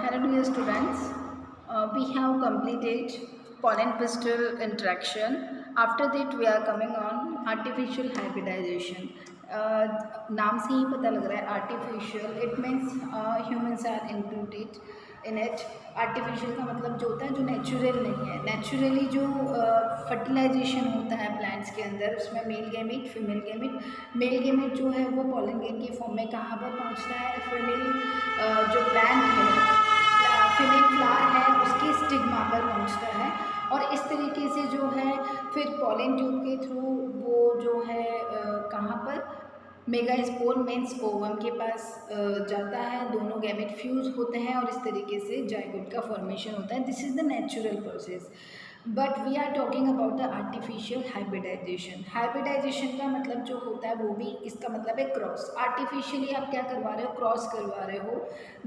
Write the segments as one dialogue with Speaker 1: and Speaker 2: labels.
Speaker 1: Hello dear students, we have completed pollen pistil interaction. After that we are coming on artificial hybridization. नाम से ही पता लग रहा है artificial, it means humans are included in it. artificial का मतलब जो होता है जो natural नहीं है. naturally जो fertilization होता है plants के अंदर उसमें male gamete, female gamete. male gamete जो है वो pollen grain की form में कहाँ पर पहुँचता है, female जो plant है, फीमेल फ्लावर है उसके स्टिग्मा पर पहुंचता है और इस तरीके से जो है फिर पॉलन ट्यूब के थ्रू वो जो है कहाँ पर मेगास्पोर मेंस ओवम के पास जाता है. दोनों गैमेट फ्यूज होते हैं और इस तरीके से जाइगोट का फॉर्मेशन होता है. This is the natural process. But we are talking about the artificial hybridization. Hybridization का मतलब जो होता है वो भी इसका मतलब है क्रॉस. आर्टिफिशियली आप क्या करवा रहे हो, क्रॉस करवा रहे हो.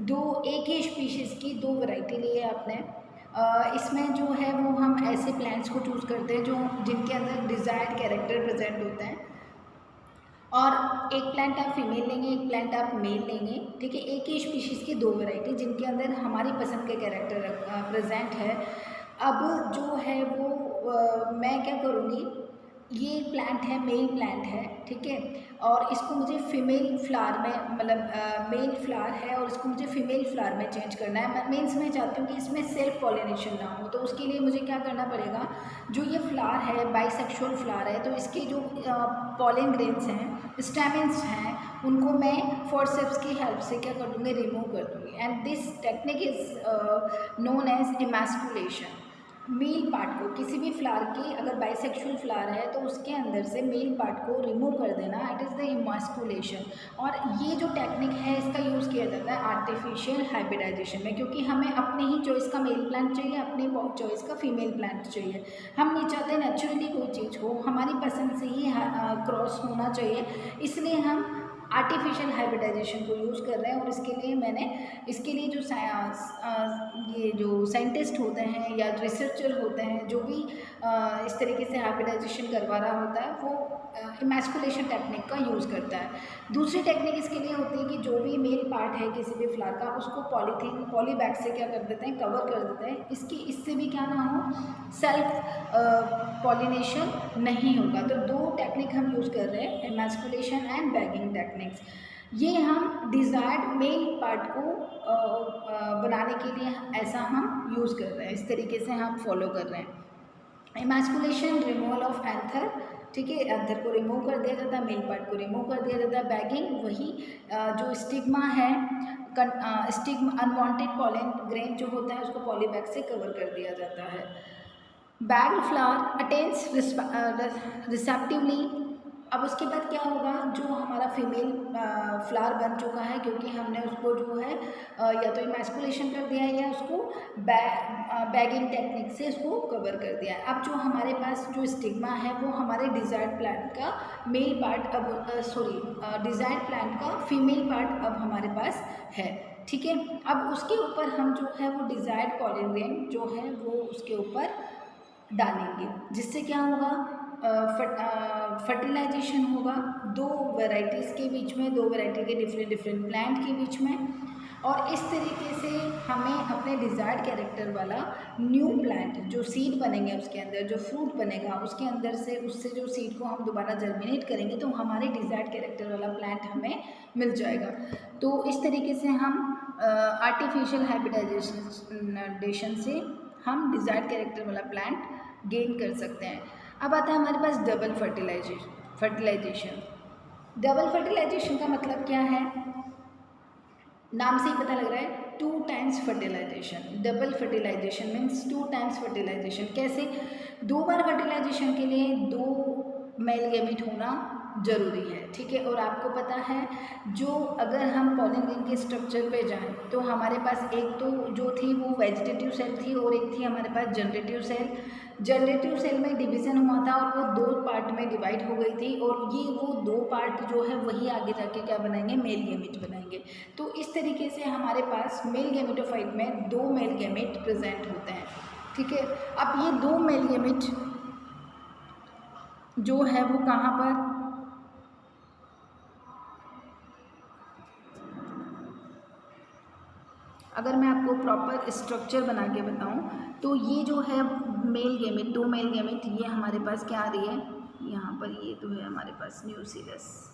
Speaker 1: दो एक ही स्पीशीज़ की दो वैरायटी लिए आपने. इसमें जो है वो हम ऐसे प्लांट्स को चूज़ करते हैं जो जिनके अंदर डिज़ायर्ड कैरेक्टर प्रेजेंट होते हैं. और एक प्लांट आप फीमेल लेंगे, एक प्लांट आप मेल लेंगे. ठीक है, एक ही स्पीशीज़ की दो वैरायटी जिनके अंदर हमारी पसंद के कैरेक्टर प्रेजेंट है. अब जो है वो मैं क्या करूँगी, ये प्लांट है, मेल प्लांट है. ठीक है, और इसको मुझे फीमेल फ्लावर में मतलब मेल फ्लावर है और इसको मुझे फीमेल फ्लावर में चेंज करना है. मीन्स मैं चाहती हूँ कि इसमें सेल्फ पॉलिनेशन ना हो. तो उसके लिए मुझे क्या करना पड़ेगा, जो ये फ्लावर है बाइसेक्सुअल फ्लावर है तो इसके जो पॉलन ग्रेन्स हैं, स्टैमेंस हैं, उनको मैं फोर्सेप्स की हेल्प से क्या कर दूँगी, रिमूव कर दूँगी. And this technique is known as emasculation. Male part को किसी भी फ्लावर की अगर बाइसेक्सुअल फ्लावर है तो उसके अंदर से मेल पार्ट को रिमूव कर देना, इट इज़ द इमैस्कुलेशन. और ये जो टेक्निक है इसका यूज़ किया जाता है आर्टिफिशियल हाइब्रिडाइजेशन में, क्योंकि हमें अपने ही चॉइस का मेल प्लांट चाहिए, अपने चॉइस का फीमेल प्लांट चाहिए. हम नहीं चाहते नेचुरली कोई चीज़ हो, हमारी पसंद से ही क्रॉस होना चाहिए. इसलिए हम आर्टिफिशियल हाइब्रिडाइजेशन को यूज़ कर रहे हैं. और इसके लिए जो ये जो साइंटिस्ट होते हैं या रिसर्चर होते हैं जो भी इस तरीके से हाइब्रिडाइजेशन करवा रहा होता है वो इमैस्कुलेशन टेक्निक का यूज़ करता है. दूसरी टेक्निक इसके लिए होती है कि जो भी मेल पार्ट है किसी भी फ्लावर का उसको पॉली बैग से क्या कर देते हैं, कवर कर देते हैं. इससे भी क्या ना हो, सेल्फ पॉलिनेशन नहीं होगा. तो दो टेक्निक हम यूज़ कर रहे हैं, इमैस्कुलेशन एंड बैगिंग टेक्निक्स. ये हम डिज़ायर्ड मेल पार्ट को बनाने के लिए ऐसा हम यूज़ कर रहे हैं, इस तरीके से हम फॉलो कर रहे हैं. Emasculation removal of anther. ठीक है, एंथर को रिमूव कर दिया जाता है, मेल पार्ट को रिमूव कर दिया जाता है. बैगिंग वही जो स्टिग्मा है, स्टिग्मा अनवांटेड पॉलन ग्रेन जो होता है उसको पॉलीबैग से कवर कर दिया जाता है. Bagged flower attains receptively. अब उसके बाद क्या होगा, जो हमारा फीमेल फ्लावर बन चुका है क्योंकि हमने उसको जो है या तो इमैस्कुलेशन कर दिया है या उसको बैगिंग टेक्निक से उसको कवर कर दिया है. अब जो हमारे पास जो स्टिग्मा है वो हमारे डिज़ायर्ड प्लांट का मेल पार्ट अब डिज़ायर्ड प्लांट का फीमेल पार्ट अब हमारे पास है. ठीक है, अब उसके ऊपर हम जो है वो डिज़ायर्ड पॉलन ग्रेन जो है वो उसके ऊपर डालेंगे, जिससे क्या होगा, फर्टिलाइजेशन होगा दो वैरायटीज़ के बीच में, दो वैरायटी के डिफरेंट प्लांट के बीच में. और इस तरीके से हमें अपने डिज़ायर्ड कैरेक्टर वाला न्यू प्लांट जो सीड बनेंगे उसके अंदर, जो फ्रूट बनेगा उसके अंदर से, उससे जो सीड को हम दोबारा जर्मिनेट करेंगे तो हमारे डिज़ायर्ड कैरेक्टर वाला प्लांट हमें मिल जाएगा. तो इस तरीके से हम आर्टिफिशियल हाइब्रिडाइजेशन से हम डिज़ायर्ड कैरेक्टर वाला प्लांट गेन कर सकते हैं. अब आता है हमारे पास डबल फर्टिलाइजेशन. डबल फर्टिलाइजेशन का मतलब क्या है, नाम से ही पता लग रहा है, 2 times fertilization. Double fertilization means 2 times fertilization. कैसे, 2 बार फर्टिलाइजेशन के लिए 2 मेल गैमेट होना ज़रूरी है. ठीक है, और आपको पता है जो अगर हम पॉलन ग्रेन के स्ट्रक्चर पे जाएं तो हमारे पास एक तो जो थी वो वेजिटेटिव सेल थी और एक थी हमारे पास जनरेटिव सेल. जनरेटिव सेल में डिवीज़न हुआ था और वो 2 पार्ट में डिवाइड हो गई थी और ये वो 2 पार्ट जो है वही आगे जाके क्या बनाएंगे, मेल गैमेट बनाएंगे. तो इस तरीके से हमारे पास मेल गैमेटोफाइट में 2 मेल गैमेट प्रेजेंट होते हैं. ठीक है, अब ये 2 मेल गैमेट जो है वो कहाँ पर, अगर मैं आपको प्रॉपर स्ट्रक्चर बना के बताऊं तो ये जो है मेल गेमेट, 2 मेल गेमेट, ये हमारे पास क्या आ रही है, यहाँ पर ये तो है हमारे पास न्यूक्लियस।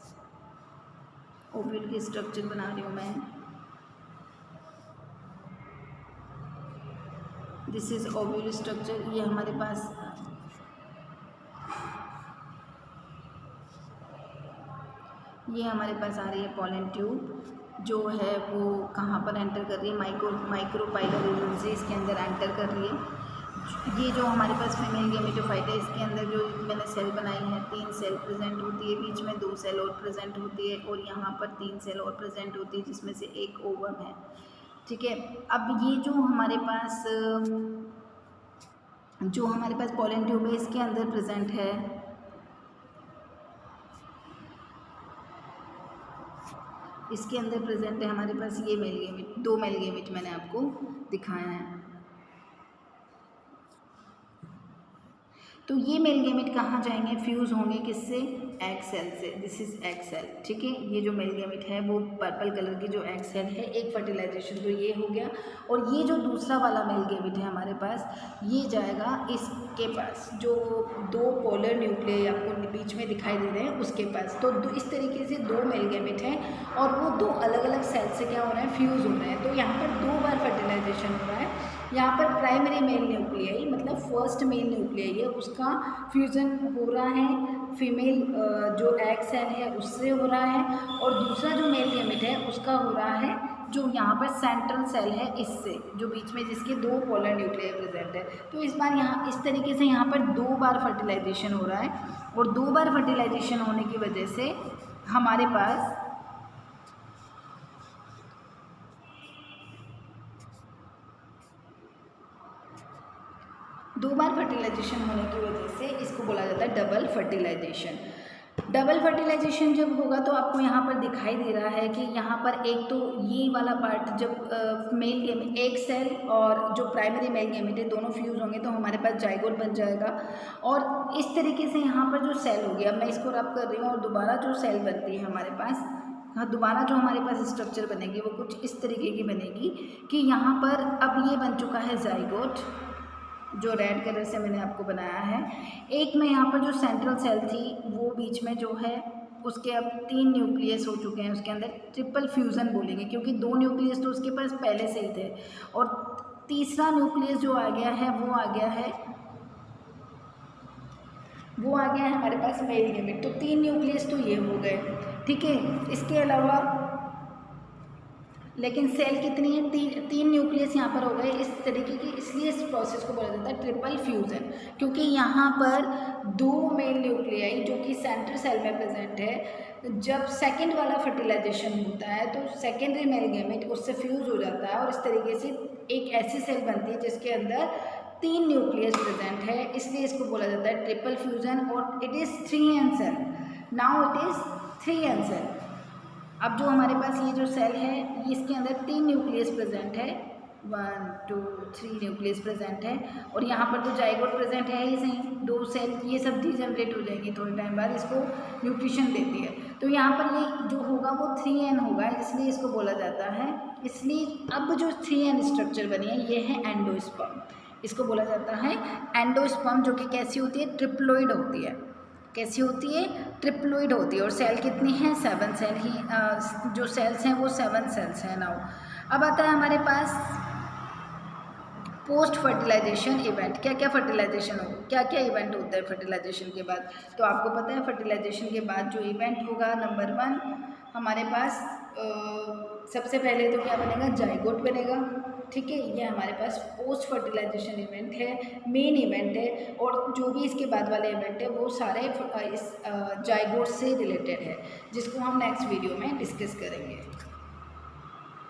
Speaker 1: ओव्यूल की स्ट्रक्चर बना रही हूँ मैं। This is ovule structure. ये हमारे पास आ रही है पॉलन ट्यूब, जो है वो कहाँ पर एंटर कर रही है, माइक्रोपाइलर रीजन से इसके अंदर एंटर कर रही है। ये जो हमारे पास फीमेल गेमेटोफाइट है, इसके अंदर जो मैंने सेल बनाई है, 3 सेल प्रेजेंट होती है, बीच में 2 सेल और प्रेजेंट होती है, और यहाँ पर 3 सेल और प्रेजेंट होती है, जिसमें से एक ओवम है। ठीक है, अब ये जो हमारे पास पॉलन ट्यूब है, इसके अंदर प्रेजेंट है, हमारे पास ये मेल गेमेट, 2 मेल गेमेट मैंने आपको दिखाया है। तो ये मेल गेमेट कहाँ जाएंगे, फ्यूज़ होंगे किससे, एग सेल से। This is egg cell. ठीक है, ये जो मेल गेमेट है वो पर्पल कलर की जो एग सेल है, एक फर्टिलाइजेशन तो ये हो गया। और ये जो दूसरा वाला मेल गेमेट है हमारे पास, ये जाएगा इसके पास, जो 2 पोलर न्यूक्लियाई आपको बीच में दिखाई दे रहे हैं उसके पास। तो इस तरीके से 2 मेल गेमेट हैं और वो 2 अलग अलग सेल से क्या हो रहा है, फ्यूज़ हो रहे हैं। तो यहाँ पर 2 बार फर्टिलाइजेशन हो रहा है। यहाँ पर प्राइमरी मेल न्यूक्लियाई, मतलब फर्स्ट मेल न्यूक्लियाई है, उसका फ्यूज़न हो रहा है फीमेल जो एग सेल है उससे हो रहा है, और दूसरा जो मेल गेमेट है उसका हो रहा है जो यहाँ पर सेंट्रल सेल है इससे, जो बीच में जिसके 2 पोलर न्यूक्लियाई प्रेजेंट है। तो इस बार यहाँ इस तरीके से यहाँ पर 2 बार फर्टिलाइजेशन हो रहा है, और 2 बार फर्टिलाइजेशन होने की वजह से हमारे पास दो बार फर्टिलाइजेशन होने की वजह से इसको बोला जाता है डबल फर्टिलाइजेशन। डबल फर्टिलाइजेशन जब होगा तो आपको यहाँ पर दिखाई दे रहा है कि यहाँ पर एक तो ये वाला पार्ट, जब मेल गेमेट एक सेल और जो प्राइमरी मेल गेमेट है दोनों फ्यूज़ होंगे तो हमारे पास जाइगोट बन जाएगा। और इस तरीके से यहाँ पर जो सेल हो गया, मैं इसको रब कर रही हूँ, और दोबारा जो सेल बनती है हमारे पास, हाँ, दोबारा जो हमारे पास स्ट्रक्चर बनेगी वो कुछ इस तरीके की बनेगी कि यहाँ पर अब ये बन चुका है जाइगोट, जो रेड कलर से मैंने आपको बनाया है। एक में यहाँ पर जो सेंट्रल सेल थी वो बीच में जो है उसके अब 3 न्यूक्लियस हो चुके हैं, उसके अंदर ट्रिपल फ्यूज़न बोलेंगे, क्योंकि 2 न्यूक्लियस तो उसके पास पहले से ही थे, और तीसरा न्यूक्लियस जो आ गया है वो आ गया है हमारे पास मेल गेमेट। तो 3 न्यूक्लियस तो ये हो गए। ठीक है, इसके अलावा लेकिन सेल कितनी है, 3 न्यूक्लियस यहाँ पर हो गए इस तरीके की, इसलिए इस प्रोसेस को बोला जाता है ट्रिपल फ्यूज़न, क्योंकि यहाँ पर 2 मेल न्यूक्लियाई जो कि सेंट्रल सेल में प्रेजेंट है, जब सेकंड वाला फर्टिलाइजेशन होता है तो सेकेंडरी मेल गेमेट उससे फ्यूज़ हो जाता है, और इस तरीके से एक ऐसी सेल बनती है जिसके अंदर 3 न्यूक्लियस प्रेजेंट है, इसलिए इसको बोला जाता है ट्रिपल फ्यूज़न। और it is 3n cell. Now it is 3n cell. अब जो हमारे पास ये जो सेल है ये इसके अंदर 3 न्यूक्लियस प्रेजेंट है, 1 2 3 न्यूक्लियस प्रेजेंट है, और यहाँ पर तो जाइगोट प्रेजेंट है ही सही, 2 सेल ये सब डीजनरेट हो जाएंगी थोड़े टाइम बाद, इसको न्यूट्रिशन देती है। तो यहाँ पर ये जो होगा वो 3n होगा, इसलिए इसको बोला जाता है। इसलिए अब जो 3n स्ट्रक्चर बनी है ये है एंडोस्पर्म, इसको बोला जाता है एंडोस्पर्म, जो कि कैसी होती है, ट्रिप्लोइड होती है। कैसी होती है, ट्रिप्लोइड होती है। और सेल कितनी है, 7 सेल ही, जो सेल्स हैं वो 7 सेल्स हैं। नाउ अब आता है हमारे पास पोस्ट फर्टिलाइजेशन इवेंट। क्या क्या फर्टिलाइजेशन हो, क्या क्या इवेंट होता है फर्टिलाइजेशन के बाद। तो आपको पता है फर्टिलाइजेशन के बाद जो इवेंट होगा, नंबर 1 हमारे पास सबसे पहले तो क्या बनेगा, जाइगोट बनेगा। ठीक है, ये हमारे पास पोस्ट फर्टिलाइजेशन इवेंट है, मेन इवेंट है, और जो भी इसके बाद वाले इवेंट है वो सारे इस जाइगोट से रिलेटेड है, जिसको हम नेक्स्ट वीडियो में डिस्कस करेंगे।